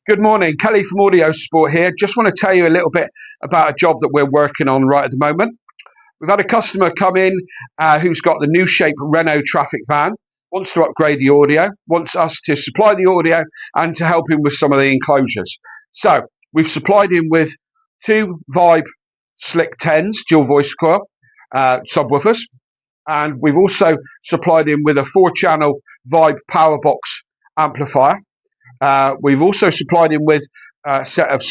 Good morning, Kelly from Audiosport here. Just want to tell you a little bit about a job that we're working on right at the moment. We've had a customer come in who's got the new shape Renault Trafic van, wants to upgrade the audio, wants us to supply the audio and to help him with some of the enclosures. So we've supplied him with two Vibe Slick 10s, dual voice coil subwoofers, and we've also supplied him with a 4-channel Vibe Powerbox amplifier. We've also supplied him with a set of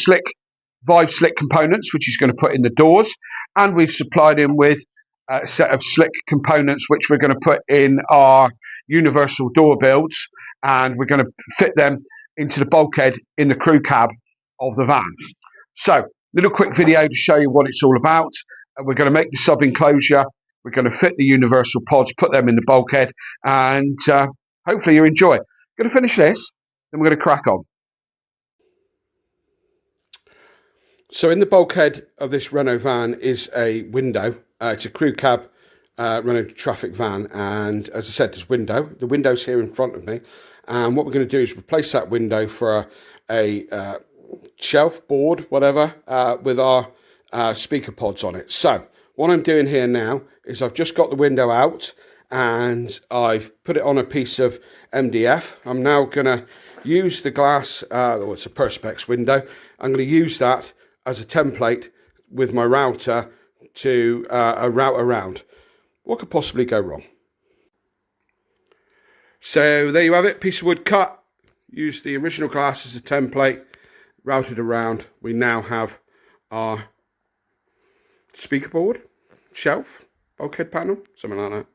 Vibe Slick components, which he's going to put in the doors. And we've supplied him with a set of Slick components, which we're going to put in our universal door builds. And we're going to fit them into the bulkhead in the crew cab of the van. So, little quick video to show you what it's all about. We're going to make the sub enclosure. We're going to fit the universal pods, put them in the bulkhead. And hopefully you enjoy. Going to finish this. Then we're going to crack on. So in the bulkhead of this Renault van is a window. It's a crew cab Renault Trafic van, and as I said, there's window. The window's here in front of me, and what we're going to do is replace that window for a shelf, board, whatever, with our speaker pods on it. So what I'm doing here now is I've just got the window out and I've put it on a piece of MDF. I'm now going to use the glass, it's a Perspex window. I'm going to use that as a template with my router to route around. What could possibly go wrong? So there you have it, piece of wood cut. Use the original glass as a template, routed around. We now have our speaker board, shelf, bulkhead panel, something like that.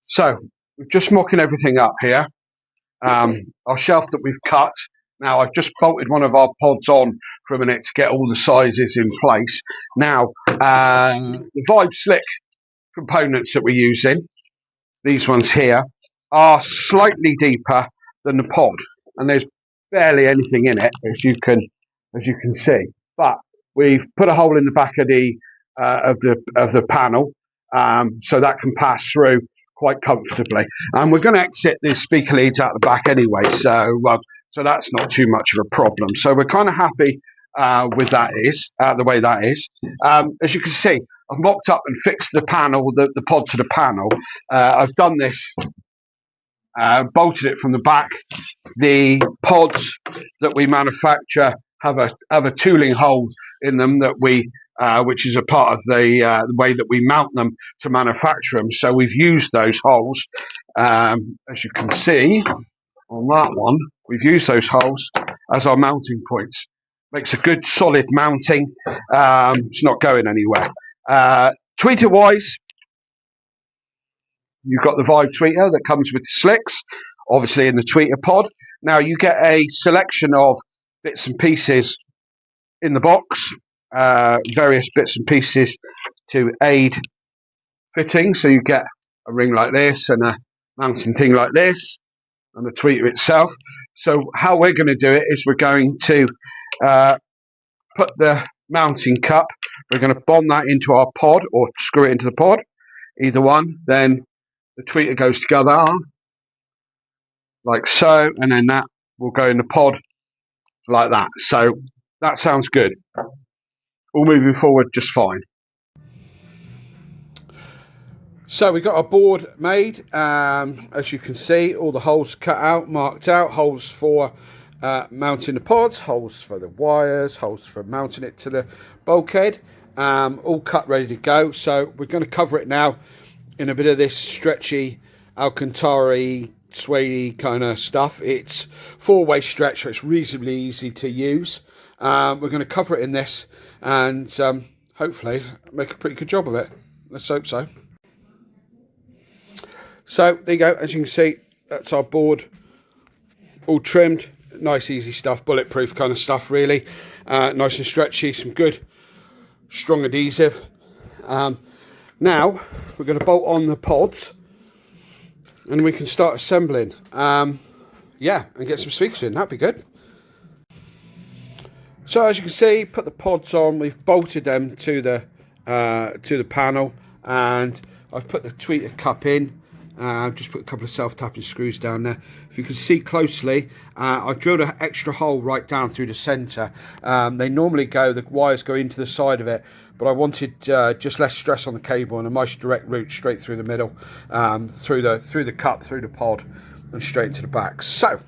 So, we're just mocking everything up here. Our shelf that we've cut. Now, I've just bolted one of our pods on for a minute to get all the sizes in place. Now, the Vibe Slick components that we're using, these ones here, are slightly deeper than the pod. And there's barely anything in it, as you can see. But we've put a hole in the back of the panel, so that can pass through quite comfortably, and we're going to exit the speaker leads out the back anyway, so that's not too much of a problem. So we're kind of happy with the way that is. As you can see, I've mocked up and fixed the panel, the pod to the panel. I've done this, bolted it from the back. The pods that we manufacture have a tooling hole in them that which is a part of the way that we mount them to manufacture them. So we've used those holes, as you can see on that one. We've used those holes as our mounting points. Makes a good solid mounting. It's not going anywhere. Tweeter wise, you've got the Vibe tweeter that comes with the slicks, obviously in the tweeter pod. Now you get a selection of bits and pieces in the box. Various bits and pieces to aid fitting. So you get a ring like this and a mounting thing like this and the tweeter itself. So how we're going to do it is we're going to put the mounting cup, we're going to bond that into our pod or screw it into the pod, either one. Then the tweeter goes together like so, and then that will go in the pod like that. So that sounds good. All moving forward just fine. So we got our board made. As you can see, all the holes cut out, marked out. Holes for mounting the pods, holes for the wires, holes for mounting it to the bulkhead. All cut, ready to go. So we're going to cover it now in a bit of this stretchy Alcantara suede kind of stuff. It's 4-way stretch, so it's reasonably easy to use. We're going to cover it in this and hopefully make a pretty good job of it. Let's hope so. So there you go. As you can see, that's our board all trimmed. Nice easy stuff, bulletproof kind of stuff really. Nice and stretchy, some good strong adhesive. Now we're going to bolt on the pods and we can start assembling. And get some speakers in. That'd be good. So as you can see, put the pods on. We've bolted them to the panel, and I've put the tweeter cup in Just put a couple of self-tapping screws down there. If you can see closely, I've drilled an extra hole right down through the centre. They normally the wires go into the side of it, but I wanted just less stress on the cable and a nice direct route straight through the middle, through the cup, through the pod, and straight into the back. So,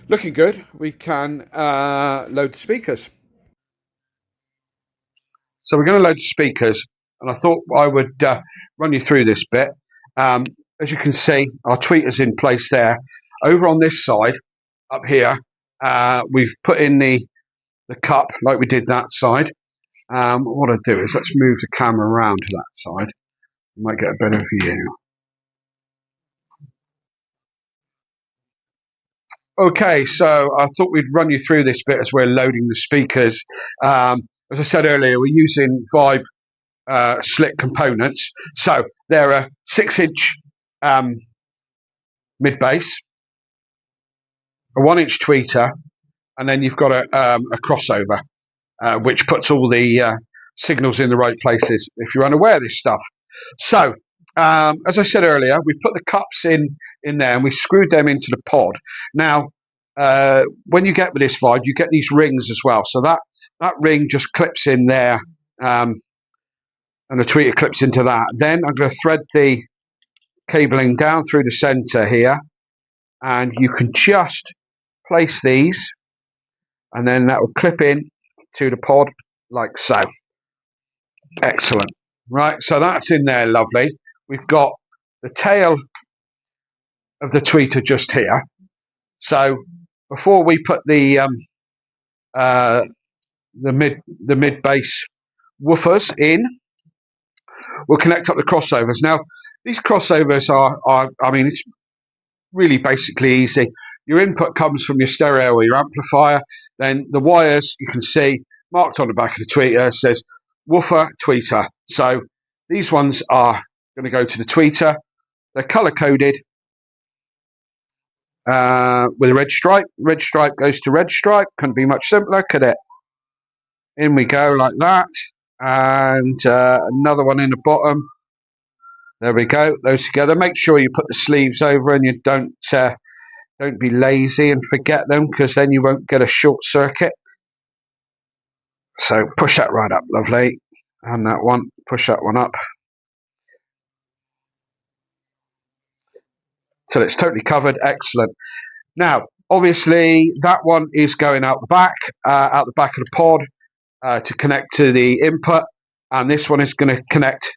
looking good. We can load the speakers. So we're going to load the speakers, and I thought I would run you through this bit. As you can see, our tweeter's in place there. Over on this side, up here, we've put in the cup like we did that side. What I'll do is let's move the camera around to that side. You might get a better view. Okay, so I thought we'd run you through this bit as we're loading the speakers. As I said earlier, we're using Vibe slick components. So they're a 6-inch mid bass, a 1-inch tweeter, and then you've got a crossover, which puts all the signals in the right places if you're unaware of this stuff. So, as I said earlier, we put the cups in there and we screwed them into the pod. Now, when you get with this Vibe, you get these rings as well. So that ring just clips in there, and the tweeter clips into that. Then I'm going to thread the cabling down through the center here, and you can just place these, and then that will clip in to the pod like so. Excellent. Right, so that's in there, lovely. We've got the tail of the tweeter just here. So before we put the mid bass woofers in, we'll connect up the crossovers. Now, these crossovers are I mean, it's really basically easy. Your input comes from your stereo or your amplifier. Then the wires, you can see marked on the back of the tweeter, says woofer tweeter. So these ones are going to go to the tweeter. They're color coded with a red stripe. Red stripe goes to red stripe. Couldn't be much simpler, could it? In we go like that. And another one in the bottom. There we go. Those together. Make sure you put the sleeves over and you don't be lazy and forget them, because then you won't get a short circuit. So push that right up, lovely. And that one, push that one up. So it's totally covered. Excellent. Now, obviously, that one is going out the back of the pod to connect to the input. And this one is going to connect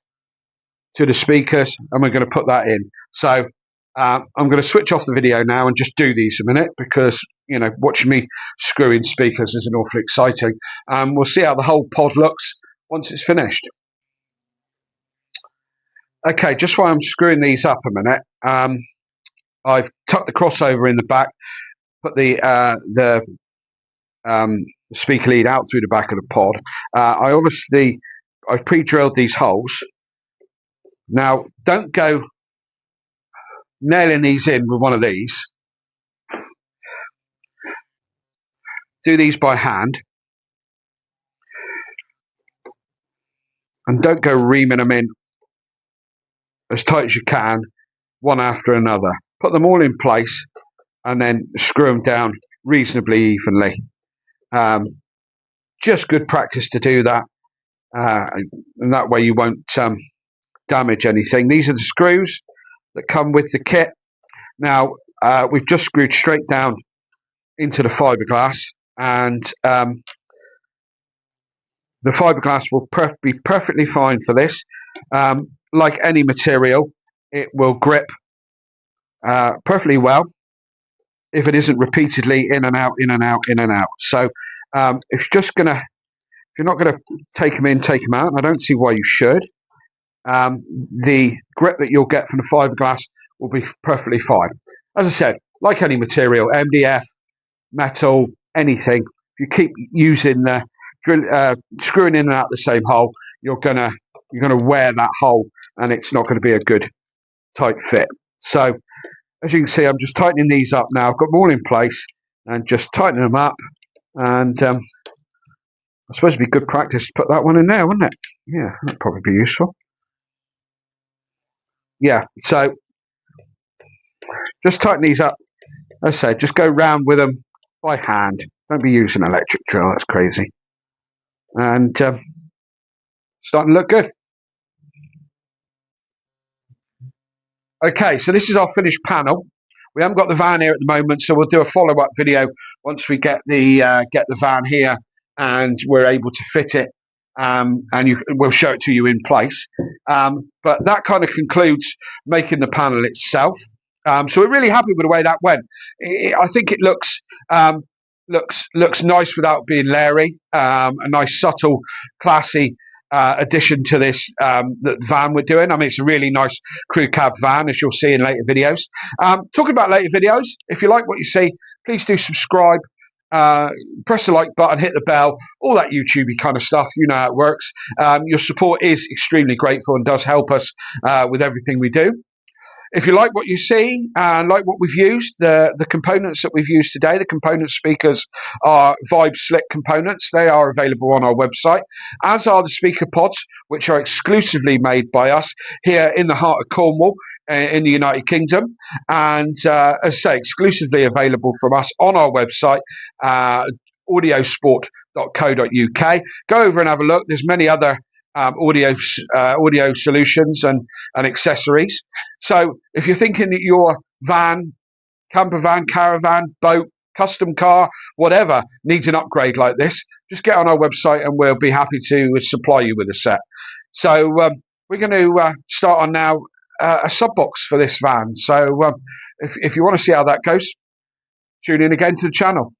to the speakers, and we're going to put that in. So I'm going to switch off the video now and just do these a minute, because, you know, watching me screw in speakers is an awfully exciting. We'll see how the whole pod looks once it's finished. Okay, just while I'm screwing these up a minute, I've tucked the crossover in the back, put the speaker lead out through the back of the pod. I've pre-drilled these holes. Now, don't go nailing these in with one of these. Do these by hand. And don't go reaming them in as tight as you can, one after another. Put them all in place and then screw them down reasonably evenly. Just good practice to do that. And that way you won't damage anything. These are the screws that come with the kit. Now, we've just screwed straight down into the fiberglass, and the fiberglass will be perfectly fine for this. Like any material, it will grip perfectly well if it isn't repeatedly in and out, in and out, in and out. So if you're not gonna take them in, take them out, and I don't see why you should. The grip that you'll get from the fiberglass will be perfectly fine. As I said, like any material, MDF, metal, anything, if you keep using the screwing in and out the same hole, you're gonna wear that hole, and it's not going to be a good tight fit. So as you can see, I'm just tightening these up now. I've got them all in place and just tightening them up. And I suppose it'd be good practice to put that one in there, wouldn't it? Yeah, that'd probably be useful. Yeah, so just tighten these up. As I said, just go round with them by hand. Don't be using an electric drill. That's crazy. And starting to look good. Okay, so this is our finished panel. We haven't got the van here at the moment, so we'll do a follow-up video once we get the van here and we're able to fit it, and we'll show it to you in place. But that kind of concludes making the panel itself. So we're really happy with the way that went. I think it looks nice without being leery. A nice, subtle, classy addition to this the van we're doing. I mean, it's a really nice crew cab van, as you'll see in later videos. Talking about later videos, if you like what you see, please do subscribe. Press the like button, hit the bell, all that YouTubey kind of stuff. You know how it works. Your support is extremely grateful and does help us with everything we do. If you like what you see and like what we've used, the components that we've used today, the component speakers are Vibe Slick components. They are available on our website, as are the speaker pods, which are exclusively made by us here in the heart of Cornwall in the United Kingdom. And as I say, exclusively available from us on our website, audiosport.co.uk. Go over and have a look. There's many other audio solutions and accessories. So if you're thinking that your van, camper van, caravan, boat, custom car, whatever, needs an upgrade like this, just get on our website and we'll be happy to supply you with a set. So we're going to start on now a sub box for this van. So if you want to see how that goes, tune in again to the channel.